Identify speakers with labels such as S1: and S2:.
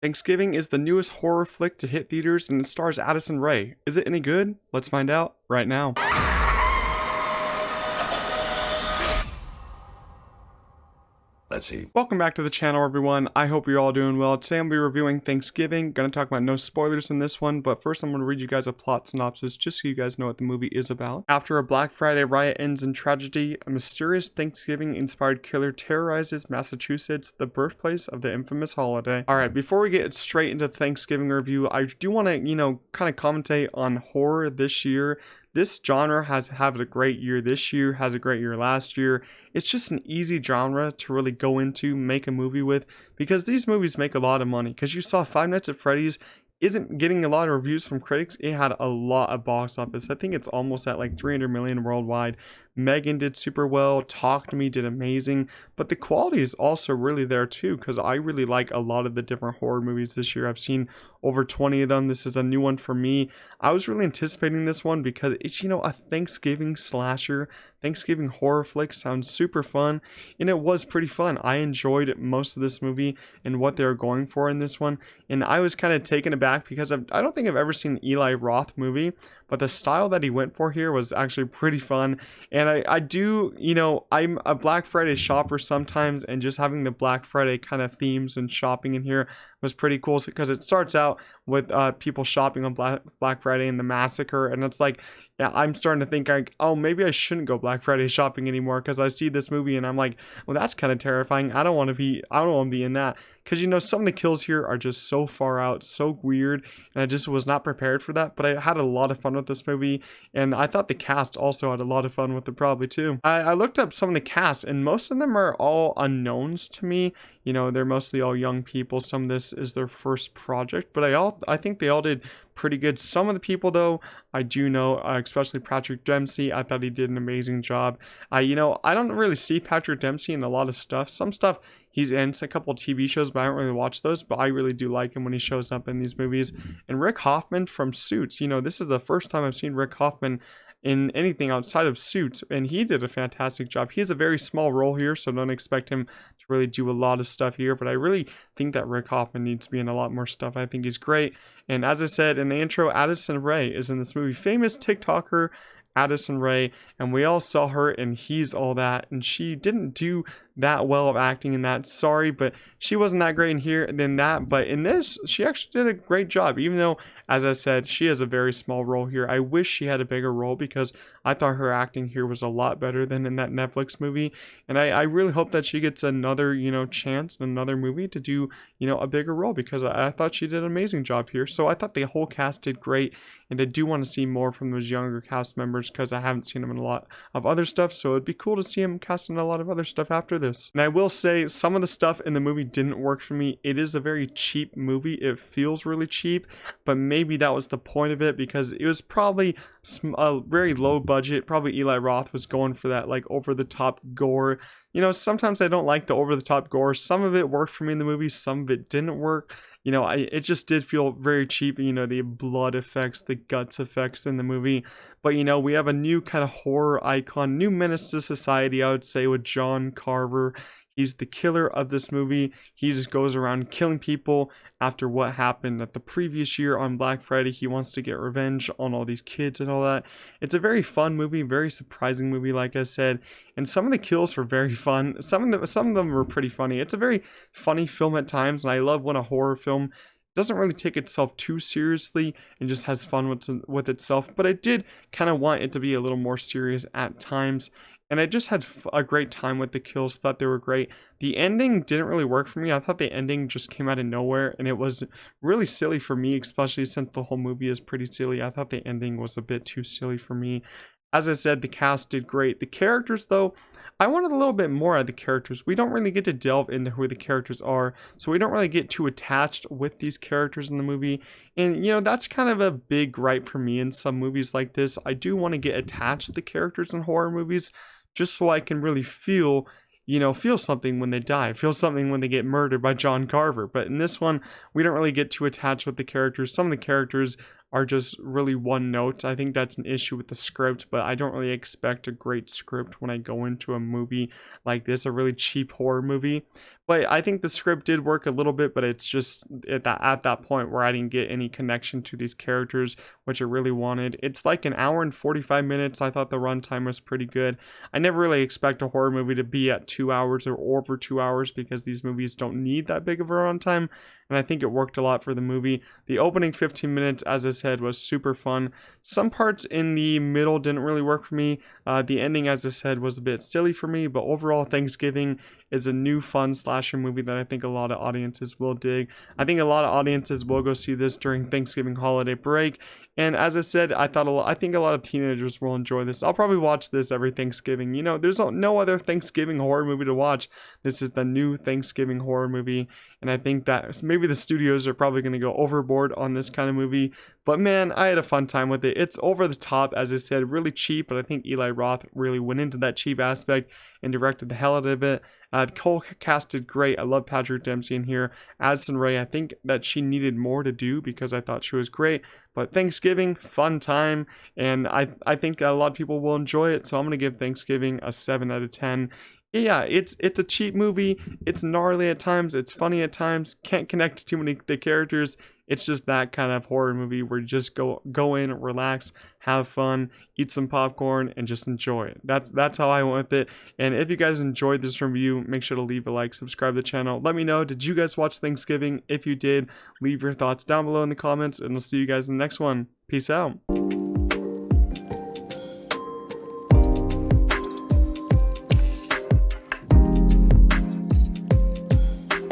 S1: Thanksgiving is the newest horror flick to hit theaters and it stars Addison Rae. Is it any good? Let's find out right now.
S2: Let's see.
S1: Welcome back to the channel, everyone. I hope you're all doing well. Today I'm going to be reviewing Thanksgiving. Gonna talk about no spoilers in this one, but first I'm going to read you guys a plot synopsis just so you guys know what the movie is about. After a Black Friday riot ends in tragedy, a mysterious Thanksgiving-inspired killer terrorizes Massachusetts, the birthplace of the infamous holiday. Alright, before we get straight into the Thanksgiving review, I do want to, kind of commentate on horror this year. This genre has had a great year this year, has a great year last year. It's just an easy genre to really go into, make a movie with, because these movies make a lot of money. Because you saw Five Nights at Freddy's isn't getting a lot of reviews from critics. It had a lot of box office. I think it's almost at like 300 million worldwide. Megan did super well. Talk to Me did amazing. But the quality is also really there too, because I really like a lot of the different horror movies this year. I've seen over 20 of them. This is a new one for me. I was really anticipating this one because it's, a Thanksgiving slasher. Thanksgiving horror flick sounds super fun, and it was pretty fun. I enjoyed most of this movie and what they were going for in this one, and I was kind of taken aback because I don't think I've ever seen an Eli Roth movie, but the style that he went for here was actually pretty fun. And I do, I'm a Black Friday shopper sometimes, and just having the Black Friday kind of themes and shopping in here was pretty cool because it starts out with people shopping on Black Friday and the massacre, and it's like, yeah, I'm starting to think like, oh, maybe I shouldn't go Black Friday shopping anymore because I see this movie and I'm like, well, that's kind of terrifying. I don't want to be in that. Because, some of the kills here are just so far out, so weird, and I just was not prepared for that. But I had a lot of fun with this movie, and I thought the cast also had a lot of fun with it probably too. I looked up some of the cast, and most of them are all unknowns to me. They're mostly all young people. Some of this is their first project, but I think they all did pretty good. Some of the people, though, I do know, especially Patrick Dempsey. I thought he did an amazing job. I don't really see Patrick Dempsey in a lot of stuff. Some stuff he's in a couple of TV shows, but I don't really watch those. But I really do like him when he shows up in these movies. And Rick Hoffman from Suits. This is the first time I've seen Rick Hoffman in anything outside of Suits, and he did a fantastic job. He has a very small role here, so don't expect him to really do a lot of stuff here, but I really think that Rick Hoffman needs to be in a lot more stuff. I think he's great. And as I said in the intro, Addison Rae is in this movie. Famous TikToker Addison Rae, and we all saw her and He's All That, and she didn't do that well of acting in that. Sorry, but she wasn't that great in here than that. But in this, she actually did a great job, even though, as I said, she has a very small role here. I wish she had a bigger role because I thought her acting here was a lot better than in that Netflix movie. And I really hope that she gets another, chance in another movie to do, a bigger role, because I thought she did an amazing job here. So I thought the whole cast did great, and I do want to see more from those younger cast members because I haven't seen them in a lot of other stuff. So it'd be cool to see them cast in a lot of other stuff after this. And I will say some of the stuff in the movie didn't work for me. It is a very cheap movie. It feels really cheap, but maybe that was the point of it because it was probably a very low budget. Probably Eli Roth was going for that like over the top gore. Sometimes I don't like the over the top gore. Some of it worked for me in the movie, some of it didn't work. It just did feel very cheap, the blood effects, the guts effects in the movie. But, we have a new kind of horror icon, new menace to society, I would say, with John Carver. He's the killer of this movie. He just goes around killing people after what happened at the previous year on Black Friday. He wants to get revenge on all these kids and all that. It's a very fun movie, very surprising movie, like I said. And some of the kills were very fun. Some of them were pretty funny. It's a very funny film at times, and I love when a horror film doesn't really take itself too seriously and just has fun with itself. But I did kind of want it to be a little more serious at times. And I just had a great time with the kills, thought they were great. The ending didn't really work for me. I thought the ending just came out of nowhere, and it was really silly for me, especially since the whole movie is pretty silly. I thought the ending was a bit too silly for me. As I said, the cast did great. The characters, though, I wanted a little bit more out of the characters. We don't really get to delve into who the characters are, so we don't really get too attached with these characters in the movie. And, that's kind of a big gripe for me in some movies like this. I do want to get attached to the characters in horror movies, just so I can really feel something when they die, feel something when they get murdered by John Carver. But in this one, we don't really get too attached with the characters. Some of the characters are just really one note. I think that's an issue with the script, but I don't really expect a great script when I go into a movie like this, a really cheap horror movie. But I think the script did work a little bit, but it's just at that point where I didn't get any connection to these characters, which I really wanted. It's like an hour and 45 minutes. I thought the runtime was pretty good. I never really expect a horror movie to be at 2 hours or over 2 hours because these movies don't need that big of a runtime, and I think it worked a lot for the movie. The opening 15 minutes, as I said, was super fun. Some parts in the middle didn't really work for me. The ending, as I said, was a bit silly for me, but overall, Thanksgiving is a new fun slasher movie that I think a lot of audiences will dig. I think a lot of audiences will go see this during Thanksgiving holiday break. And as I said, I think a lot of teenagers will enjoy this. I'll probably watch this every Thanksgiving. You know, there's no other Thanksgiving horror movie to watch. This is the new Thanksgiving horror movie. And I think that maybe the studios are probably going to go overboard on this kind of movie. But man, I had a fun time with it. It's over the top, as I said, really cheap. But I think Eli Roth really went into that cheap aspect and directed the hell out of it. The whole cast did great. I love Patrick Dempsey in here. Addison Rae, I think that she needed more to do because I thought she was great. But Thanksgiving, fun time. And I think a lot of people will enjoy it. So I'm going to give Thanksgiving a 7 out of 10. Yeah, it's a cheap movie. It's gnarly at times. It's funny at times. Can't connect to too many of the characters. It's just that kind of horror movie where you just go in, relax, have fun, eat some popcorn, and just enjoy it. That's how I went with it. And if you guys enjoyed this review, make sure to leave a like, subscribe to the channel. Let me know, did you guys watch Thanksgiving? If you did, leave your thoughts down below in the comments, and I'll see you guys in the next one. Peace out.